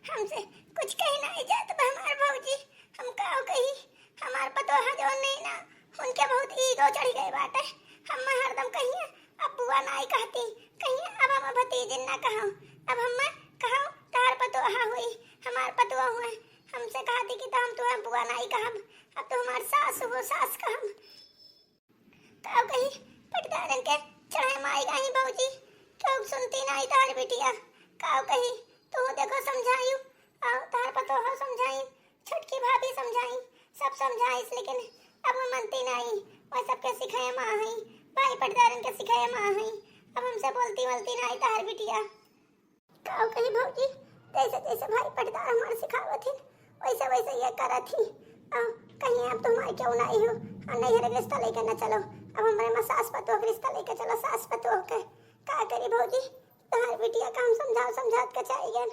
हमसे कुछ कही नहीं जात बा हमार भौजी। हम का कही, हमार पतोहा जो नहीं ना उनके बहुत ईगो चढ़ गए बाटे। हम हरदम कहिए अब बुआ नहीं कहती, कहिए अब हम भतीजिन ना कहूं, अब हम कहूं तार पतोहा हुई, हमार पतोहा हुए। हमसे कहती कि तो हम तुम्हें बुआ नहीं कहब, अब तो हमार सास हो सास कहब। का कही पटदारन के चढ़े माई गई भौजी, क्यों सुनती नहीं तार बिटिया। का कही तू देखो समझायू, आओ तार पतोहा समझाई, छोटकी भाभी समझाई, सब समझाइस, लेकिन अब वो मनती नहीं। वह सबके सिखाए माँ है, भाई पटदारन के सिखाए माँ है, अब हमसे बोलती नहीं तार बिटिया। का कही भौजी जैसे जैसे भाई पटदार हमारे सिखावत थी वैसे वैसे ये करत थी। कहीं अब तुम क्यों नहीं हो, नहीं है रिश्ता लेकर न चलो, अब हमारे में सास पतोह रिश्ता लेकर चलो, सास पतोह के का करी भौजी। तुम्हारी बिटिया का हम समझात के चाहिए,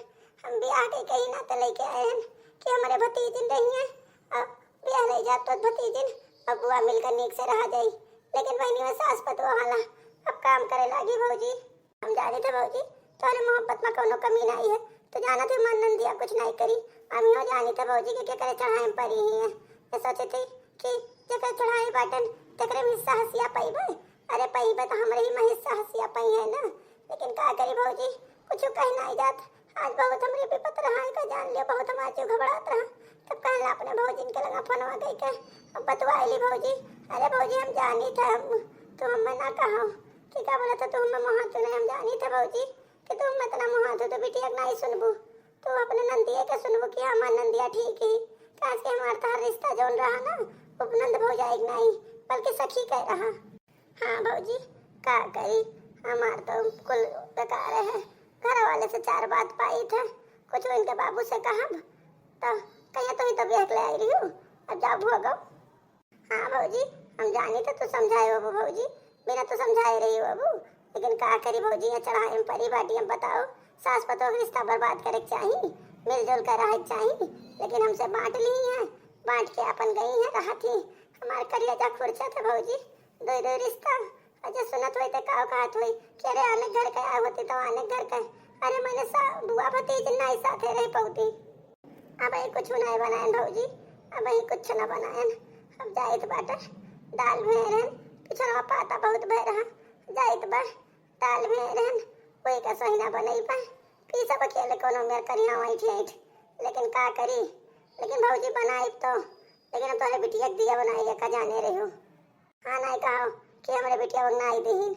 हम भी आके कहीं ना तो लेके आए हैं कि हमारे भतीजिन रही हैं, अब ब्याह ले जात तो भतीजिन अब बुआ मिलकर नीक से रह जाई, लेकिन बहनी में सास पतोह वाला अब काम करे लगी भौजी। हम जाने थे भौजी तुम्हारे मोहब्बत में कोनो कमी नहीं है, तो जाना थे मन दिया कुछ नहीं करी, हम यहाँ जानी थे भौजी के क्या करे चढ़ाई पड़ी ही है। ये सोचे थे कि जगह चढ़ाई बाटन तकरे में हिस्सा हसिया पाई भाई, अरे पाई बा तो हमारे ही में हिस्सा हसिया पाई है ना, लेकिन का करी भौजी कुछ कह नहीं जात। आज बहुत हमरे पे पत्र हाय का जान लिया, बहुत हमारे घबरात रहा, तब कहला अपने भौजी के लगा फोनवा गई के अब बतवाइली भौजी। अरे भौजी हम जानी था, हम तो हम ना कहो कि का बोला था, तुम मुँह तो नहीं, हम जानी था भौजी कि तुम इतना मुँह तो बिटिया नहीं सुनबू, तो अपने नंदिया के सुनबू कि हमार नंदिया ठीक ही, काज के हमार तार रिश्ता जोन रहा ना उपनंद भौजाई नहीं बल्कि सखी कह रहा। हाँ भौजी का करी, हमार तो कुल बेकार है, घर वाले से 4 बात पाई थे, कुछ इनके बाबू से कहा तो कहिए तो ही तो ब्याह ले आई रही हूँ, अब जाओ भोगो। हाँ भौजी हम जानी तो समझाए बाबू भौजी, बिना तो समझाए रही हो बाबू, लेकिन का करी भौजी ये चढ़ाई परी बाटी। हम बताओ सास पतोह रिश्ता बर्बाद करे चाहिए, मिलजुल कर रह चाहिए, लेकिन हमसे बांट ली है, बांट के अपन गई है रहा थी, हमारे करिया जा खुर्चा थे भौजी, दो रिश्ता अच्छा सुनत हुई तो का कहत हुई कि अरे आने घर के आए होती तो आने घर के, अरे मैंने बुआ भतीज नहीं साथे रह पौती। अब ये कुछ नहीं बनाए भौजी, अब ये कुछ न बनाए, अब जाइत बाटे दाल भेरन पिछड़ा पाता बहुत भे रहा, जाइत बा दाल भेरन कोई का सही ना बनई पा, पी सब अकेले कोनो मेर करिया वही ठेठ, लेकिन का करी, लेकिन भौजी बनाई तो, लेकिन अब तोहरे बिटिया दिया बनाई का जाने रही हो। हाँ नहीं कहो कि हमारे बिटिया बनाई दही।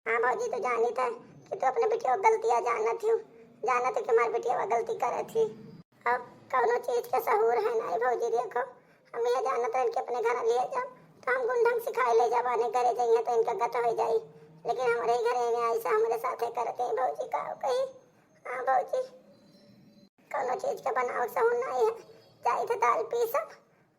हाँ भौजी तो जानी था कि तू अपने बिटिया गलतियाँ जानत हूँ, जानत कि हमारी बिटिया गलती करे थी, अब कौनो चीज के सहूर है नहीं भौजी। देखो हम यह जानत है कि अपने घर लिए जाओ तो हम गुंडंग सिखाए ले जब आने घरे जाइए तो इनका गट हो जाए, लेकिन हमारे ही घरे में ऐसा हमारे साथ करते हैं भौजी का कही। हाँ भौजी कौनो चीज के बनाओ सहूर नहीं है, जाए थे दाल पी सब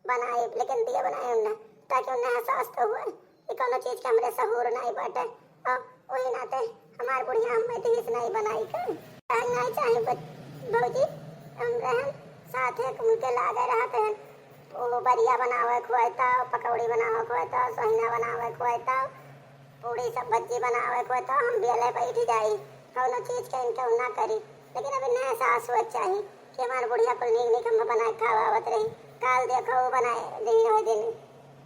बनाए, लेकिन दिया बनाए उन्हें ताकि उन्हें एहसास तो हुए कि कोनो चीज के हमारे सहूर नहीं बाटे, और वही नाते हमारे बुढ़िया हमें तो नहीं बनाई कर नहीं चाहिए भौजी। हम रहन साथ उनके लागे रहते हैं, वो बरिया बनावे खुआता, पकौड़ी बनावे खुआता, सोहिना बनावे खुआता, पूड़ी सब भज्जी बनावे खुआता, हम भी अले बैठ जाई कौनो चीज के इनके ना करी, लेकिन अभी नया एहसास हुआ चाहिए कि हमारे बुढ़िया को नीक नीक हम बनाए खावावत रही। काल देखो वो बनाए दी हो दिन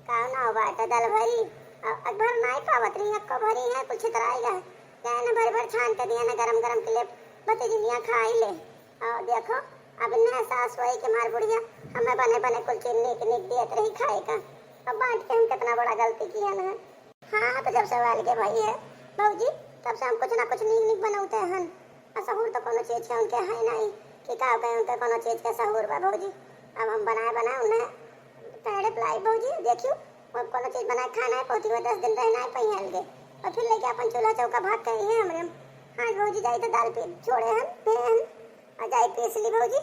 का ना हो बाटा दल भरी अकबर नहीं पावत रही, अक्को भरी है कुछ तराई है ना भर भर छान के दिया ना गरम गरम के लिए भतीजियाँ खाई ले। और देखो अब इन्हें एहसास हुआ कि हमारी बुढ़िया हमें बने बने कुल चीज नीक नीक दियत रही खाएगा, अब बांट के हम कितना बड़ा गलती किया ना। हाँ तो जब से वाल के भाई है भौजी तब से हम कुछ ना कुछ नीक नीक बनाते हैं, सहूर तो कोनो चीज के उनके है नहीं कि का कहे उनके कोनो चीज के सहूर बा भौजी। अब हम बनाए उन्हें पेड़े पलाई भौजी देखियो वो कोनो चीज बनाए खाना है पौती में 10 दिन रहना है पहिल के और फिर लेके अपन चूल्हा चौका भाग गए हैं हमरे। हाँ भौजी जाई तो दाल पे छोड़े हैं पेन और जाई पीस ली भौजी,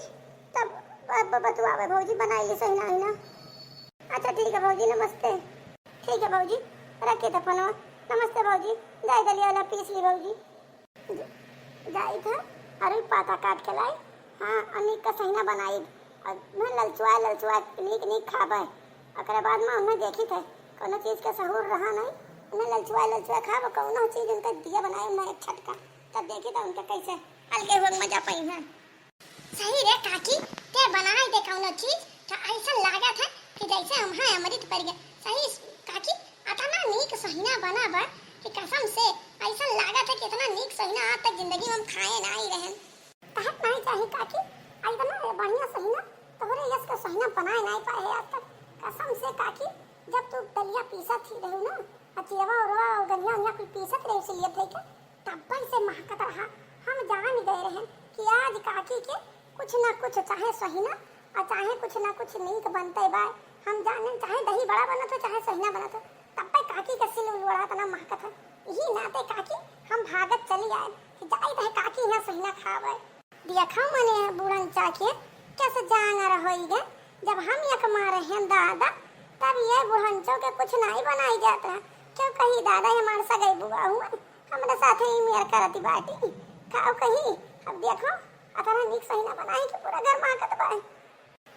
तब बतुआवे भौजी बनाई ली सही नहीं ना। अच्छा ठीक है भौजी नमस्ते। ठीक है भौजी रखे तो फोन, नमस्ते भौजी। जाई दलिया वाला पीस ली भौजी, जाई था अरे पाता काट के लाई। हाँ अनिक का सही ना बनाई और मैं ललचुआ नीक नीक खाबे, अकर बाद में उन्हें देखी थे कोनो चीज का सहूर रहा नहीं, उन्हें ललचुआ खाब कोनो चीज उनका दिया बनाए उन्हें एक छटका, तब देखी था उनका कैसे हल्के हुए मजा पाई है। सही रे कही काकी आई तो ना बढ़िया सही ना तोहरे यस का सही ना बनाए नहीं पाए आज तक कसम से काकी जब तू दलिया पीसा थी रहू ना अचियवा और गनिया उनिया कोई पीसत रहे से लिए थे के तब से महकत रहा हम जान गए रहे कि आज काकी के कुछ ना कुछ चाहे सही ना और चाहे कुछ ना कुछ नीक बनते बा हम जाने चाहे दही बड़ा बना तो चाहे सही ना बना तो तब पे काकी का सिल उड़ात ना महकत है यही नाते काकी हम भागत चली आए कि जाई रहे काकी यहाँ सही ना खावे देखा मने बुढ़न चाके कैसे जांग रहोई गे जब हम यक मारे हैं दादा तब ये बुढ़न चौ के कुछ नहीं बनाई जाता है क्यों कही दादा हमारे सगाई बुआ हुआ हमारे साथ ही मेर करती बाटी खाओ कही अब देखो अतना नीक सही ना बनाई कि पूरा घर महकत बा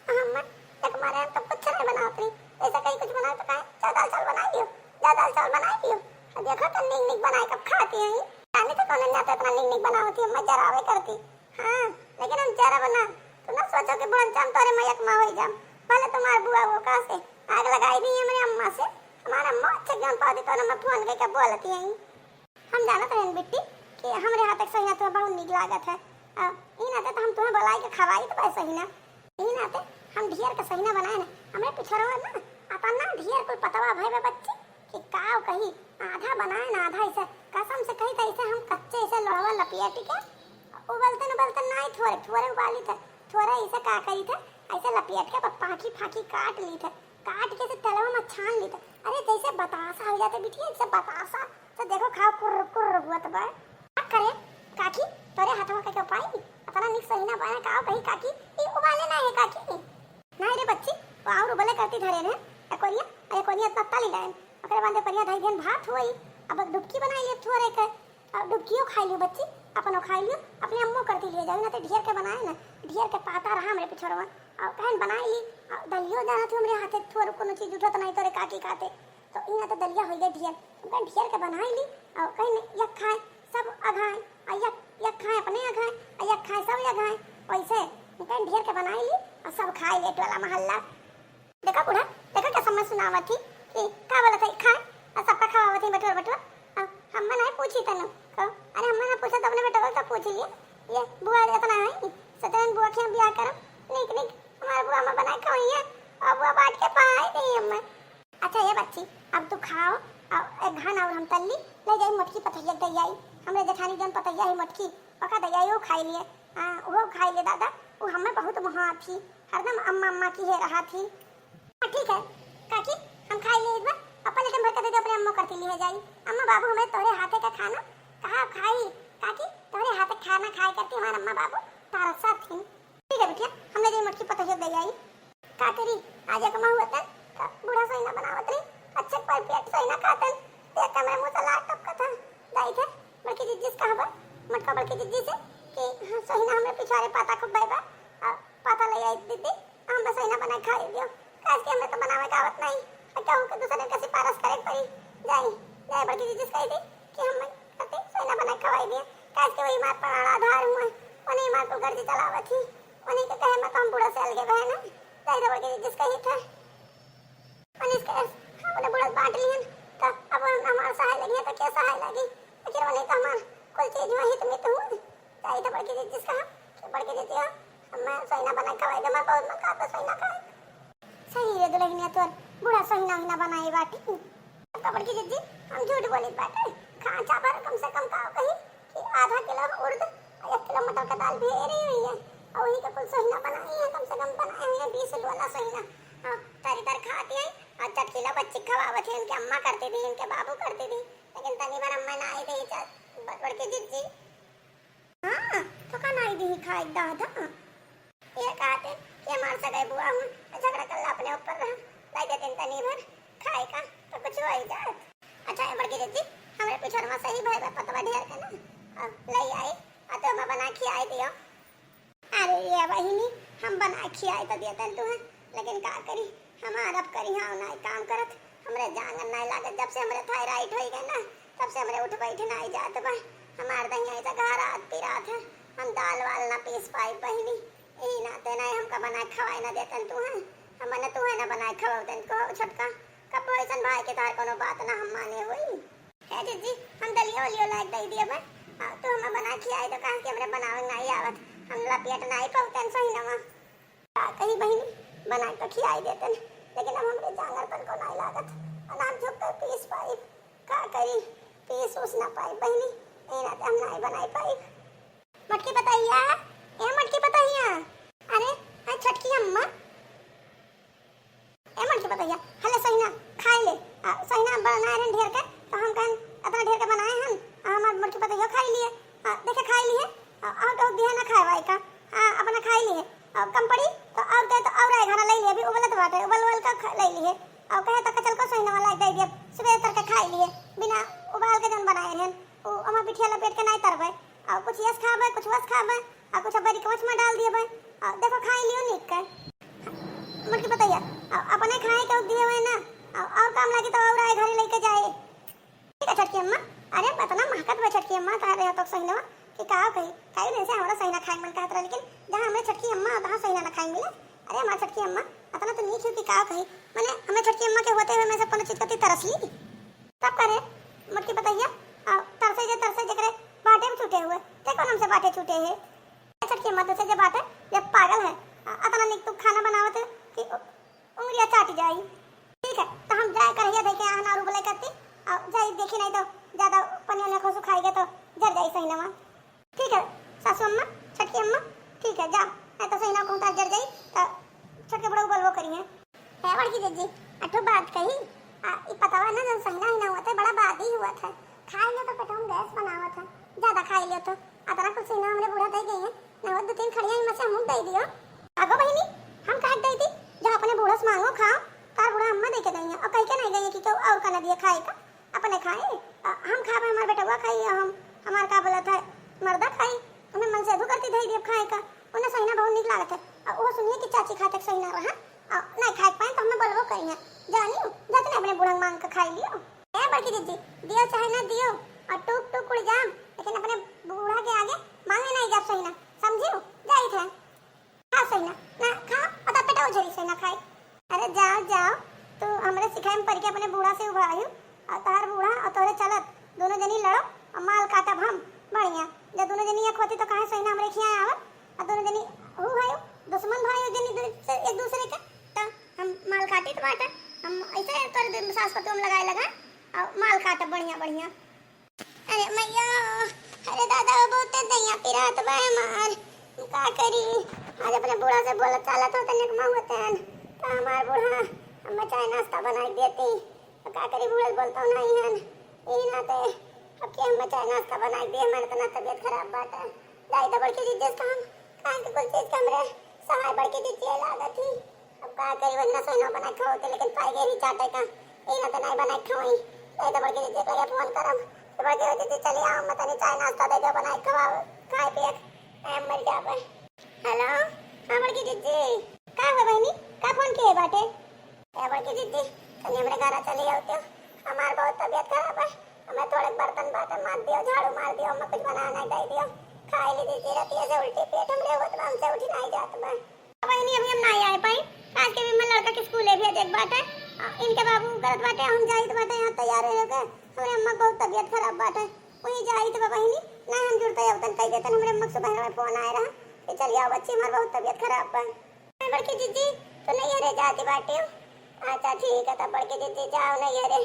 हम एक मारे तो कुछ नहीं बनाती ऐसा कहीं कुछ बना तो कहे दाल चावल बना लियो दाल चावल बना लियो देखो तो नीक नीक बनाए कब खाती हैं जाने तो कौन ना तो इतना नीक नीक बनावती हम जरावे करती हाँ लेकिन हम जरा बना तो ना सोचो कि बुढ़न चाम तोरे मयक में हो जाम पहले तुम्हारे बुआ वो कहा से आग लगाई दी है मेरी अम्मा से हमारा अम्मा अच्छा ज्ञान पाती तो मैं फोन करके बोलती हैं हम जानते हैं बिट्टी कि हमारे हाथ तक सही ना तो बहुत नीक लागत है इन आते तो हम तुम्हें बुलाई के खवाई तो पैसा ही ना इन आते हम ढेर का सही ना बनाए ना हमें पिछड़वा ना आता ना ढेर कोई पतवा भाई बच्चे कि काव कहीं आधा बनाए ना आधा ऐसे कसम से कहीं ऐसे हम कच्चे ऐसे लोहवा लपियट के उबलते नहीं थोड़े उबाली थे थोड़ा ऐसे का करी थे ऐसे लपेट के पाखी फाकी काट ली थे काट के से तलवा में छान ली थे अरे जैसे बतासा हो जाते बिटिया जैसे बतासा तो देखो खाओ कुर्र कुर्र हुआ तो बा क्या करे काकी तोरे हाथवा का क्या पाई अपना निक सही ना पाया काओ कही काकी ये उबाले ना है काकी नहीं रे बच्ची और उबले करती धरे ने कोनिया इतना तली लाए ओकरे बाद परिया ढाई दिन भात होई अब डुबकी बनाई ले थोड़े के अब डुबकियो खाई लियो बच्ची अपन खाई लियो अपने अम्मो करती लिए जाओ ना तो ढेर के बनाए ना ढेर के पाता रहा मेरे पिछड़वा और कहन बनाई ली दलियो जाना थी हमरे हाथे थोड़ कोनो चीज उठत नहीं तोरे काकी खाते तो इना तो दलिया हो गए ढेर कहन ढेर के बनाई ली और कहन यक खाए सब अघाए और यक खाए अपने अघाए और यक खाए सब अघाए वैसे कहन ढेर के बनाई ली और सब खाए ले टोला मोहल्ला देखा बूढ़ा देखा क्या समझ सुनावत थी कि का बोला था खाए और सबका खावावत थी बटोर हम नहीं पूछी तनु अरे हम ना पूछा तो अपने बेटा को पूछ लिए ये बुआ इतना है सतरन बुआ के ब्याह करम निक हमारे बुआ में बना के वही है और बुआ बांट के पाई नहीं हम अच्छा ये बच्ची अब तू खाओ और एक घान और हम तल्ली ले जाई मटकी पतैया दई हमरे जेठानी जन पतैया ही मटकी पका दई वो खाई लिए वो खाई ले दादा वो हमें बहुत महा थी हरदम अम्मा की है रहा थी ठीक है काकी हम खाई लिए इस बार अपन लेकिन भर दे अपने अम्मा करती लिए जाई अम्मा बाबू हमें तोरे हाथे का खाना कहा खाई काकी तोरे हाथे खाना खाए करती हमारा अम्मा बाबू तारा साथ थी ठीक है बेटिया हमने जो मटकी पतैया दई आई का करी आज कमा हुआ था बूढ़ा सही ना बनावत रे अच्छे पर पेट सही ना खातन देख के मैं मुंह से लाट टपका था दाई थे बल्कि जिस कहा पर मटका बल्कि जिस से कि सही ना हमें पिछारे पाता को बाय पाता ले आई दीदी हम बस सही ना बना खा लियो आज के हमें तो बनावे का आवत नहीं कहूं कि दूसरे का सिफारिश करे पड़ी जाई बल्कि जिस कही थी कि हम करते सही ना बना खवाई दिया काज के वही मार पर आधार हुआ उन्हीं मार को घर से चलावा थी उन्हीं के कहे मैं तो हम बूढ़ा से अलगे बहन जाई बल्कि जिस कही था उन्हीं के अपने बूढ़ा बांट लिए तो अब हमारा सहाय लगी तो क्या सहाय लगी लेकिन वाले तो हमारा कोई चीज वही तो मैं तो हूं जाई तो बल्कि जिस कहा बल्कि जिस मैं सही ना बना खवाई दे मैं बहुत मन खाता सही ना खाए सही रे दुल्हनिया तो बूढ़ा सही ना बनाई बाटी कबड़ की जिद्दी हम झूठ बोली बाटे खा चावल कम से कम खाओ कहीं कि आधा किलो उड़द और 1 किलो मटर का दाल भी रही हुई है और वही का कुल सही ना बनाई है कम से कम बनाए हुए 20 वाला सही ना हाँ तारी खाती है और 4 किलो बच्चे खवावत है उनके अम्मा करती थी उनके बाबू करती थी लेकिन तनी बार अम्मा ना आई थी बड़ के जिद्दी हाँ तो का नहीं दी खाई दादा ये कहते कि हमारे सगाई बुआ हूँ झगड़ा कर अपने ऊपर रहा लाई देते तनी भर खाए का तो कुछ हो ही जात अच्छा है बड़की दीदी हमारे पिछड़ में सही भाई पतवा ढेर के ना ले आई तो हम बना खियाई दियो अरे ये बहिनी हम बना खियाई तो देते तू लेकिन का करी हमार अब करी हाँ ना काम करत हमरे जांगन नहीं लागत जब से हमरे थायराइड हो गए ना तब से हमरे उठ बैठ नहीं जात बा हमार दहिया ऐसा घर आत पी रात है हम दाल वाल ना पीस पाई बहिनी यही नाते नहीं हमका बना खवाई ना देते तू है हमने तू है ना बनाए खवाते को छोटका कब ऐसा भाई के तार कोनो बात ना हम माने हुई है जीजी हम दलियो लियो लाइक दे दिए बा तो हम बना खियाई तो कहा कि हमरे बनावे नहीं आवत हमला पेट नहीं पहुंचन सही ना का कही बहनी बना के खिलाई देतन लेकिन अब हमरे जांगरपन को नहीं लागत अनाम झुक कर पीस पाई का करी पीस उस ना पाई बहनी एना हम नहीं बनाई पाई मटकी बताइया ए मटकी बताइया अरे हां छटकी अम्मा ए मटकी बताइया हले सही ना खाई ले सही ना बनाए रन ढेर के तो हम कन इतना ढेर के बनाए हम हमार मटकी बताइया खाई लिए देखे खाई लिए और तो दिया ना खाए भाई का अपना खाई लिए और कम पड़ी तो और दे तो और आए खाना ले लिए अभी उबलत बाटे उबल का ले लिए और कहे तक चल को सही ना वाला दे दिया सुबह तर के खाई लिए बिना उबाल के जन बनाए हन ओ अमा बिठिया लपेट के नहीं तरबे और कुछ यस खाबे कुछ वस खाबे और कुछ बड़ी कवच में डाल दिए भाई देखो खाई लियो निक कर मटकी बताइए अपने खाए के दिए हुए ना और काम लगी तो और आए घर लेके जाए ठीक है छटकी अम्मा अरे बतना महकत बा छटकी अम्मा कह रहे हो तो सही ना कि का कही काई नहीं से हमरा सही ना खाए मन कहत रहा लेकिन जहां हमें छटकी अम्मा वहां सही ना खाए मिले अरे हमार छटकी अम्मा अतना तो नहीं क्यों कि का कही माने हमें छटकी अम्मा के होते हुए मैं सब कोनो चीज कती तरस ली तब करे मटकी बताइए तरसे जकरे बाटे में छूटे हुए ते कौन हमसे बाटे छूटे है छटकी अम्मा तो से जे बाटे ये पागल है अतना निक तू खाना बनावत कि उंगलियां चाट जाई ठीक है तो हम जाए करिए देखे आना रू बोले करती और जाई देखी नहीं तो ज्यादा पनिया ने खोसु खाएगा तो जर जाई सही ना ठीक है सासू अम्मा छटकी अम्मा ठीक है जा नहीं तो सही ना कहूं जर जाई तो छटके बड़ा बोलबो करिए है बड़की जीजी अठो बात कही ई पतावा ना जब सही ना हुआ था बड़ा बात ही हुआ था खाए लियो तो पेटों गैस बनावा था ज्यादा खाई लियो तो अतरा कुछ सही ना हमरे बूढ़ा दे गई है ना वो दो तीन खड़िया ही मसे मुंह दे दियो आगो बहिनी हम काट दई थी जो अपने बूढ़ा से मांगो खाओ तार बूढ़ा अम्मा दे के गई है और कह के नहीं गई कि तो और का ना दिए खाए का अपने खाए हम खावे हमार बेटवा खाई हम हमार का बोला था मर्दा खाई उन्हें मन से करती थी देव खाए का उन्हें सही ना बहुत निक लागत है वो सुनिए कि चाची खाते सही ना रहा नहीं खाए पाए तो हमें बोलबो करी है जानियो जाते अपने बूढ़ा मांग के खाई लियो ए बड़की दीदी दियो चाहे ना दियो और टूक टूक उड़ जाम लेकिन अपने बूढ़ा के आगे मांगे नहीं जा सही ना समझियो जाई थे खा सही ना खा और तब पेटा उझरी सही ना खाए अरे जाओ जाओ तो हमरे सिखाई में पढ़ के अपने बूढ़ा से उभायो और तार बूढ़ा और तोरे चलत दोनों जनी लड़ो और माल काटब हम बढ़िया जब दोनों जनी एक होती तो कहां सही ना हमरे खिया आवत और दोनों जनी हो भाई दुश्मन भाई जनी एक दूसरे के तो हम माल काटी तो बाटा हम ऐसे तोरे सास पतो में लगा और माल काटब बढ़िया बढ़िया अरे मैया अरे दादा बहुत दैया पिरात बा मार का करी आज अपने बूढ़ा से बोल चाला तो तने मांगते हैं तो हमार बूढ़ा हम चाय नाश्ता बना देती तो का करी बूढ़ा बोलता नहीं है ई ना ते अब के हम चाय नाश्ता बना दे हमारे तो ना तबीयत खराब बात है जाई तो बड़की जी जैसे हम काहे के कुछ चीज कमरे सहाय बड़की जी चल लागत थी अब का करी वरना सोना बना खाओ लेकिन पाई गई चाटे का ई ना तो नहीं बना खाई जाई तो बड़की जी लगे फोन करम तो बड़की जी चले आओ मत नहीं चाय नाश्ता दे दो बना खवाओ खाए पिए हम मर जाबे हेलो हां बड़की जी का हो बहनी का फोन किए बाटे ए बड़की जी तने हमरे घर चले आओ हमार बहुत तबीयत खराब है हमें थोड़े बर्तन मार दियो झाड़ू मार दियो मैं कुछ बना नहीं दे दियो खाई ले दीजिए रात ऐसे उल्टी पेट हमरे होत बा हमसे उठी नहीं जात बा अब नहीं अभी हम नहीं आए पाई आज के भी मैं लड़का के स्कूल है भेज एक बात है इनके बाबू गलत बात है हम जाई तो बात है यहां तैयार हो गए हमरे अम्मा बहुत तबीयत खराब बात है वही जाई तो बहनी ना हम जुड़ते अब तक कह देते हमरे अम्मा सुबह में फोन आया रहा कि चलिए आओ बच्ची हमार बहुत तबीयत खराब बा बड़की जीजी तो नहीं अरे जाती बाटे अच्छा ठीक है तब बड़की जीजी जाओ नहीं अरे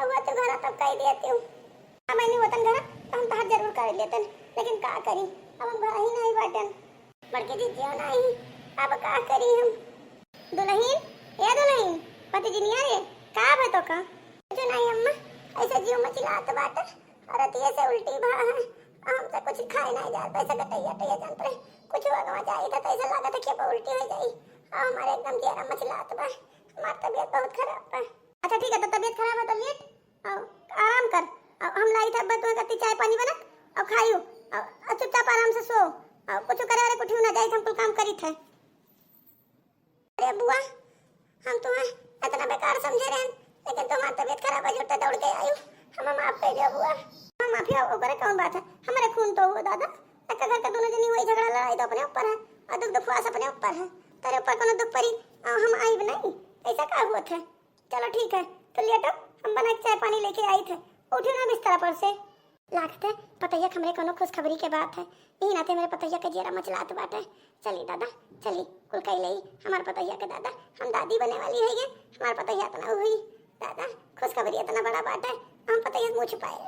अब तो घर तब कह देती हूँ अब नहीं होतन घर तो हम तो जरूर कर लेते लेकिन का करी अब हम घर ही नहीं बाटन बड़की दीदी नहीं अब का करी हम दुल्हन पति जी नहीं आए का है तो का जो नहीं अम्मा ऐसे जीव मचिलात बात और अतिये से उल्टी भा है हमसे कुछ खाए नहीं जा पैसा कटैया टैया जान पर कुछ वगवा जाए तो ऐसा लागत है कि उल्टी हो जाई हमारे एकदम जेरा मचिलात बा हमारी तबीयत बहुत खराब है अच्छा ठीक है तो तबीयत खराब है तो लेट आराम कर हम लाई था बतवा करती चाय पानी बना और खाइयो और चुपचाप आराम से सो कुछ करे अरे कुछ ना जाए हम कुल काम करी थे अरे बुआ हम तुम्हें इतना बेकार समझे रहे लेकिन तुम्हारी तबीयत खराब है जुटते दौड़ के आयो हम माफ कर दियो बुआ हम माफी हो करे कौन बात है हमारे खून तो हुआ दादा एक घर के दोनों जनी वही झगड़ा लड़ाई तो अपने ऊपर है और दुख दुखवास अपने ऊपर है तेरे ऊपर कोनो दुख परी हम आई नहीं ऐसा क्या हुआ था चलो ठीक है तो लेटो हम बना चाय पानी लेके आई थे उठो ना बिस्तर पर से लागते पतैया हमरे कोनो खुशखबरी के बात है। यही नाते मेरे पतैया के जेरा मचलात बाटे। चली दादा चली कुल कह लई हमार पतैया के दादा हम दादी बने वाली है ये हमार पतैया इतना हुई दादा खुशखबरी इतना बड़ा बात है हम पतैया मुँह छुपाए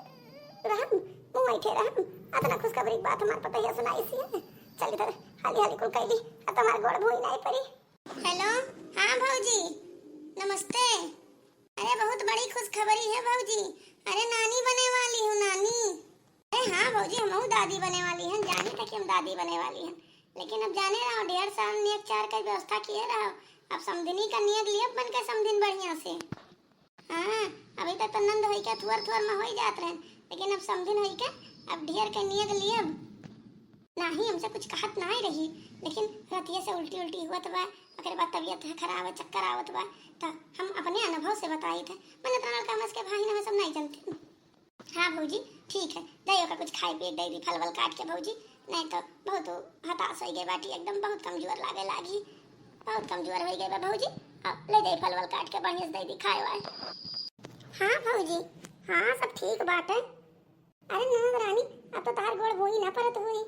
रहम मुँह ऐठे रहम इतना खुशखबरी की बात हमार पतैया सुनाई सी है। चली दादा हाली हाली कुल कहली तुम्हारे गोड़ भूई नहीं पड़ी। हेलो हाँ भौजी नमस्ते। अरे बहुत बड़ी खुशखबरी है भौजी। अरे नानी बने वाली हूँ नानी। अरे हाँ भौजी हम दादी बने वाली हैं जानी था कि हम दादी बने वाली हैं लेकिन अब जाने रहो 1.5 साल नियत 4 का व्यवस्था किए रहो अब समधिनी का नियत लिए बन के समधिन बढ़िया से। हाँ अभी तक तो नंद होई के थुअर थुअर में हो जात रहे लेकिन अब समधिन होई के अब ढेर के नियत लिए नहीं हमसे कुछ कहत नहीं रही लेकिन रतिया से उल्टी उल्टी हुआ बा ओकरे बाद तबीयत खराब है चक्कर आवत बा तो हम अपने अनुभव से बताई थे मैंने इतना लड़का मस के भाई ना सब नहीं जानते। हाँ भौजी ठीक है दही का कुछ खाई पिए दही फल वल काट के भौजी नहीं तो बहुत हताश हो गई बाटी एकदम बहुत कमजोर लागे लागी बहुत कमजोर हो गई बा भौजी अब ले दही फल वल काट के बढ़िया से दही खाए वाए। हाँ भौजी हाँ सब ठीक बात है। अरे ननद रानी अब तो तार गोड़ भूई ना परत हुई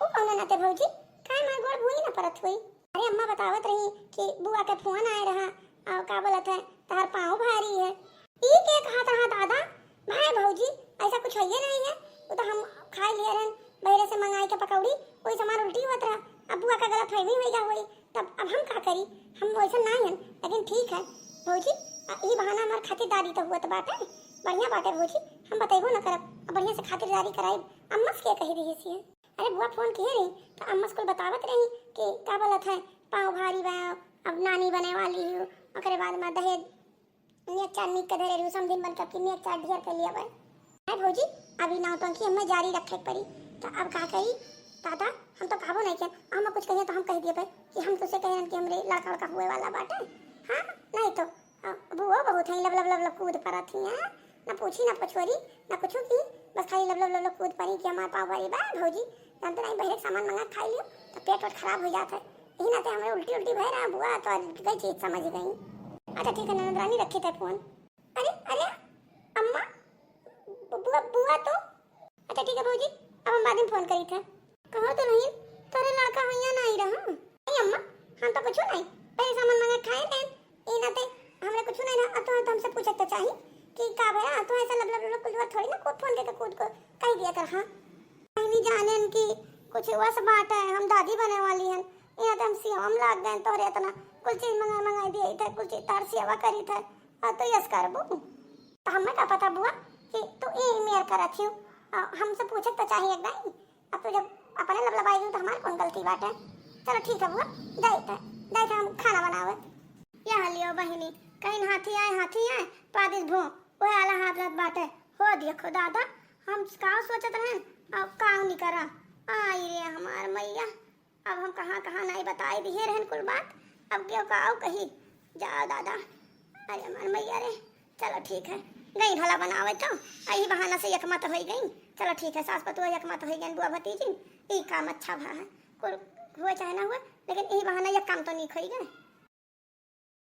ओ कौन नाते भौजी काय मार गोड़ भूई ना परत हुई। अरे अम्मा बतावत रही कि बुआ के फोन आए रहा और का बोलत है तार पाँव भारी है ई के कहा था दादा भाई भौजी ऐसा कुछ है नहीं है वो तो हम खा लिए रहन बहरे से मंगाई के पकौड़ी कोई सामान उल्टी होत रहा अब बुआ का गलत फहमी हो गया हुई तब अब हम का करी हम वैसा नहीं है लेकिन ठीक है भौजी ई बहाना हमार खातिरदारी तो हुआ बाटे बढ़िया बाटे भौजी हम बतेबो न करब बढ़िया से खातिरदारी कराई अम्मा से कही रही सी। अरे बुआ फोन किए रही तो अम्मा को बतावत रही कि का बोलत है पाँव भारी बा अब नानी बने वाली हूँ ओकरे बाद में दहेज नियत चांदनी के धरे रही समझिन बन के नियत चार ढेर के लिए बा। अरे भौजी अभी नौटंकी हमें जारी रखे पड़ी तो अब का कही दादा हम तो कहबो नहीं किया हम कुछ कहिए तो हम कह दिए भाई कि हम तुझसे कह कि हमरे लड़का लड़का हुए वाला बाटे। हाँ नहीं तो बुआ बहुत है लब लब लब लब कूद पड़ा थी ना पूछी ना पछुआरी ना कुछ की बस खाली लब लब लब लब कूद पड़ी कि हमारे पाँव भारी बा भौजी जानते नहीं बहरे सामान मंगा खा लियो तो पेट वट खराब हो जाता है यही नाते हमें उल्टी उल्टी भय रहा बुआ तो गई चीज समझ गई। अच्छा ठीक है ननद रानी रखे थे फोन। अरे अरे अम्मा बुआ बुआ तो अच्छा ठीक है भौजी अब हम बाद में फोन करी थे कहो तो नहीं तोरे लड़का भैया नहीं रहा नहीं अम्मा हम तो कुछ नहीं पहले सामान मंगा खाए थे ई नाते हमने कुछ नहीं रहा तो हमसे पूछे तो चाहिए कि का भैया तो ऐसा लब लब लब कुछ थोड़ी ना कूद फोन के कूद को कह दिया कर। हाँ नहीं जाने कि कुछ हुआ सब बात है हम दादी बने वाली हैं यहाँ तो हम सियाम लाग गए तोरे इतना कुछ चीज मंगाई दिए थे कुछ चीज तार सेवा करी थे तो यस कर बू तो हमें क्या पता बुआ कि तू ये मेयर कर रखी हमसे पूछे तो चाहिए नहीं अब तो जब अपने लबलबाई तो हमारी कौन गलती बात है। चलो ठीक है बुआ दाई हम खाना बनावे या लियो बहिनी कहीं हाथी आए पादिस भो वो आला हाथ रात बाटे हो देखो दादा हम का सोचत रहे अब काम नहीं करा आई रे हमार मैया अब हम कहाँ नहीं बताई दिए रहन कुल बात अब क्यों काओ कही जाओ दादा अरे हमार मैया रे चलो ठीक है गई भला बनावे तो यही बहाना से एकमत हो गई। चलो ठीक है सास पतुआ एकमत हो गई बुआ भतीजी ई काम अच्छा भा है कुल हुए चाहे ना हुए लेकिन यही बहाना एक काम तो नहीं खोई गए।